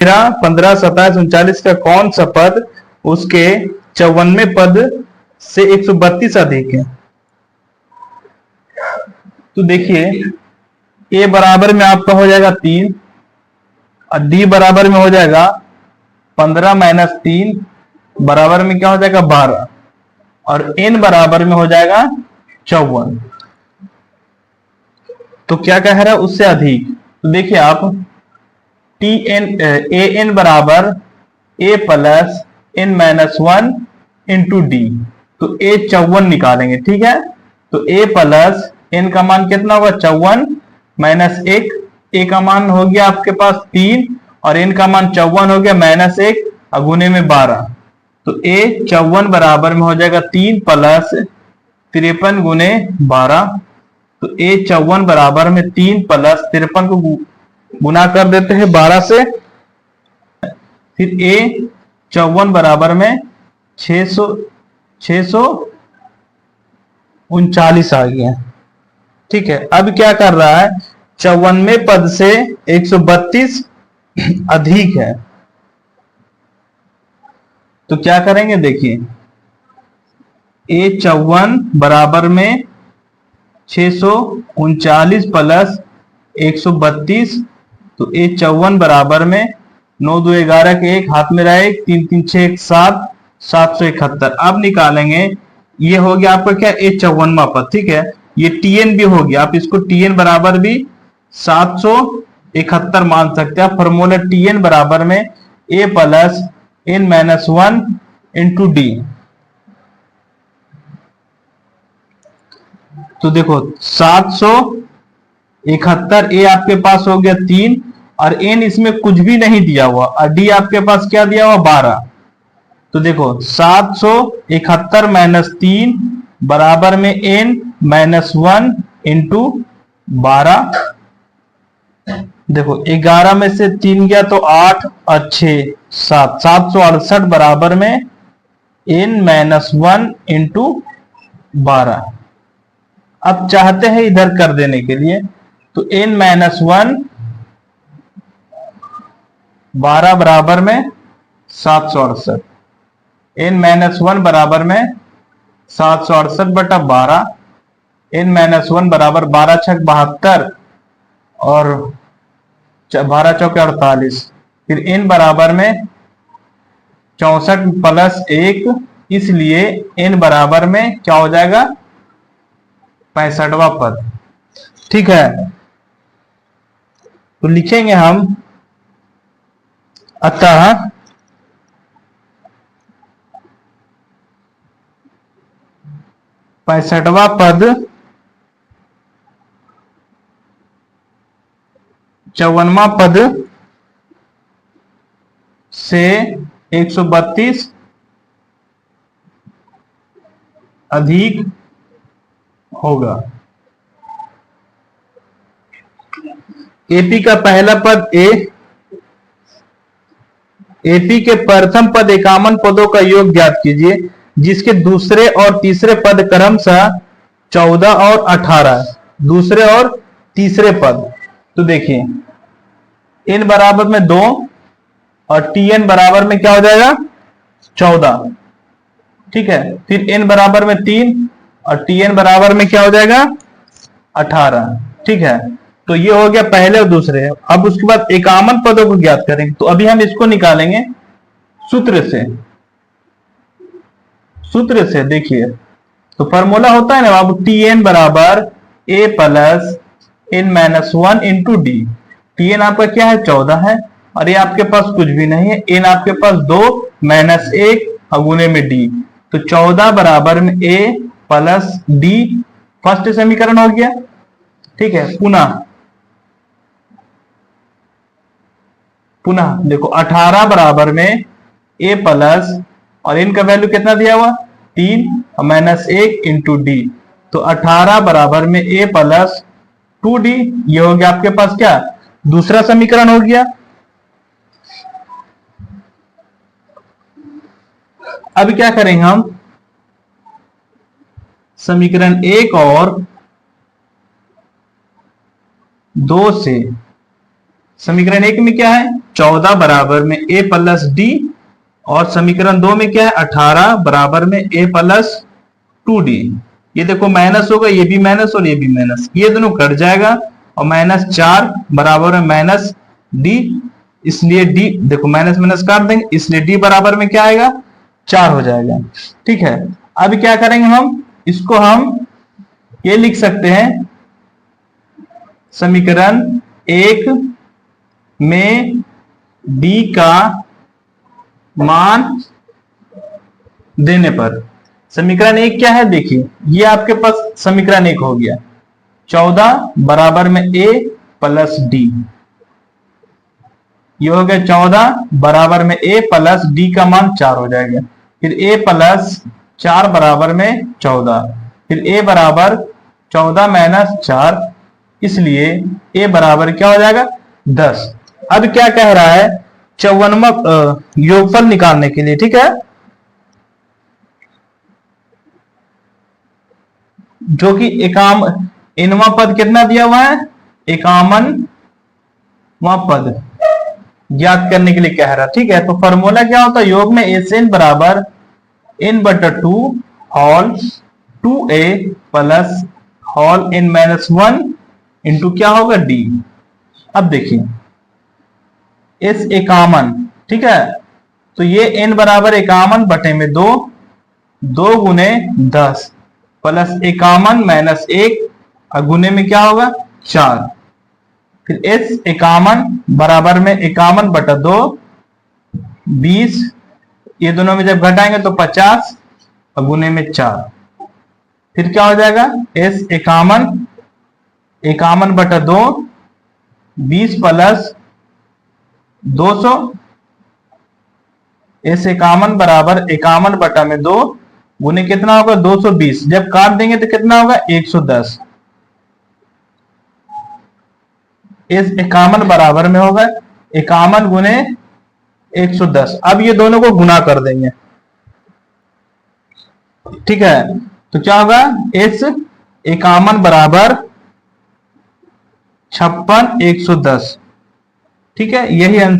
15, 27, 39 का कौन सा पद उसके 54वें पद से 132 अधिक है? तो देखिए ए बराबर में आपका हो जाएगा 3 और डी बराबर में हो जाएगा 15 माइनस 3 बराबर में क्या हो जाएगा 12 और एन बराबर में हो जाएगा 54। तो क्या कह रहा है उससे अधिक। तो देखिए आप टी एन ए एन बराबर A plus N minus 1 into D. तो ए 54 निकालेंगे, ठीक है। तो ए प्लस एन का मान कितना होगा 54 माइनस 1, ए का मान हो गया आपके पास 3 और एन का मान 54 हो गया माइनस 1 गुने में 12। तो ए 54 बराबर में हो जाएगा 3 प्लस 53 गुने 12। तो ए 54 बराबर में 3 प्लस 53 को गुना कर देते हैं 12 से, फिर ए 54 बराबर में 639 आ गया। ठीक है, अब क्या कर रहा है 54वें पद से 132 अधिक है। तो क्या करेंगे देखिए ए 54 बराबर में 639 प्लस 132। तो ए 54 बराबर में 9 2 11 के 1 हाथ में रहा 1 3 3 6 1 7 771। अब निकालेंगे, ये हो गया आपका क्या ए 54वां पद, ठीक है। ये टीएन भी हो गया, आप इसको टीएन बराबर भी 771 मान सकते हैं। फॉर्मूला टीएन बराबर में A plus N minus 1 into D. तो देखो 771 ए आपके पास हो गया 3 और एन इसमें कुछ भी नहीं दिया हुआ और डी आपके पास क्या दिया हुआ 12। तो देखो 771 माइनस 3 बराबर में एन माइनस 1 इंटू 12। देखो 11 में से 3 गया तो 8 और 6 7, 768 बराबर में एन माइनस 1 इंटू 12। अब चाहते हैं इधर कर देने के लिए, तो एन माइनस 1 12 बराबर में 768, एन माइनस 1 बराबर में 768 बटा 12, एन माइनस 1 बराबर 12 छक 72 और 12 चौके 48। फिर एन बराबर में 64 प्लस 1, इसलिए एन बराबर में क्या हो जाएगा 65वां पद। ठीक है, तो लिखेंगे हम अतः 65वां पद 54वां पद से 132 अधिक होगा। एपी का पहला पद ए, एपी के प्रथम पद 51 पदों का योग ज्ञात कीजिए जिसके दूसरे और तीसरे पद क्रमशः 14 और 18। दूसरे और तीसरे पद, तो देखिए एन बराबर में 2 और टी एन बराबर में क्या हो जाएगा 14। ठीक है, फिर एन बराबर में 3 और टी एन बराबर में क्या हो जाएगा 18। ठीक है, तो ये हो गया पहले और दूसरे। अब उसके बाद 51 पदों को ज्ञात करेंगे, तो अभी हम इसको निकालेंगे सूत्र से। सूत्र से देखिए, तो फॉर्मूला होता है ना अब टी एन बराबर A plus N minus 1 into D. T N आपका क्या है 14 है और ये आपके पास कुछ भी नहीं है, एन आपके पास 2 माइनस 1 गुने में डी। तो 14 बराबर में ए प्लस डी, फर्स्ट समीकरण हो गया। ठीक है, पुनः देखो 18 बराबर में ए प्लस और इनका वैल्यू कितना दिया हुआ 3 माइनस 1 इंटू डी। तो 18 बराबर में ए प्लस 2d, ये हो गया आपके पास क्या दूसरा समीकरण हो गया। अब क्या करेंगे हम समीकरण 1 और 2 से, समीकरण 1 में क्या है 14 बराबर में a प्लस डी, और समीकरण 2 में क्या है 18 बराबर में a प्लस 2d। ये देखो माइनस होगा, ये भी माइनस और ये भी माइनस, ये दोनों कट जाएगा, और -4 बराबर में माइनस डी, इसलिए डी देखो माइनस माइनस काट देंगे, इसलिए डी बराबर में क्या आएगा 4 हो जाएगा। ठीक है, अब क्या करेंगे हम इसको, हम ये लिख सकते हैं समीकरण 1 में d का मान देने पर, समीकरण 1 क्या है देखिए, ये आपके पास समीकरण 1 हो गया, 14 बराबर में a प्लस डी, ये हो गया 14 बराबर में a प्लस डी का मान 4 हो जाएगा, फिर a प्लस 4 बराबर में 14, फिर a बराबर 14 माइनस 4, इसलिए a बराबर क्या हो जाएगा 10। अब क्या कह रहा है 54वां योगफल निकालने के लिए, ठीक है, जो कि इनवा पद कितना दिया हुआ है 51वां पद ज्ञात करने के लिए कह रहा। ठीक है, तो फॉर्मूला क्या होता है, योग में एन बराबर n/2 whole 2a plus whole n-1 into क्या होगा d। अब देखिए इस 51, ठीक है, तो ये n बराबर 51 बटे में 2, 2 गुने 10 प्लस 51 माइनस 1 और गुने में क्या होगा 4, फिर इस 51 बराबर में 51 बटा 2 20, ये दोनों में जब घटाएंगे तो 50 और गुने में 4, फिर क्या हो जाएगा इस 51 बटा 2 20 प्लस 200, इस 51 बराबर 51 बटा में 2 गुने कितना होगा 220, जब काट देंगे तो कितना होगा 110, इस 51 बराबर में होगा 51 गुने 110। अब ये दोनों को गुना कर देंगे, ठीक है, तो क्या होगा इस 51 बराबर 56 110, ठीक है, यही आंसर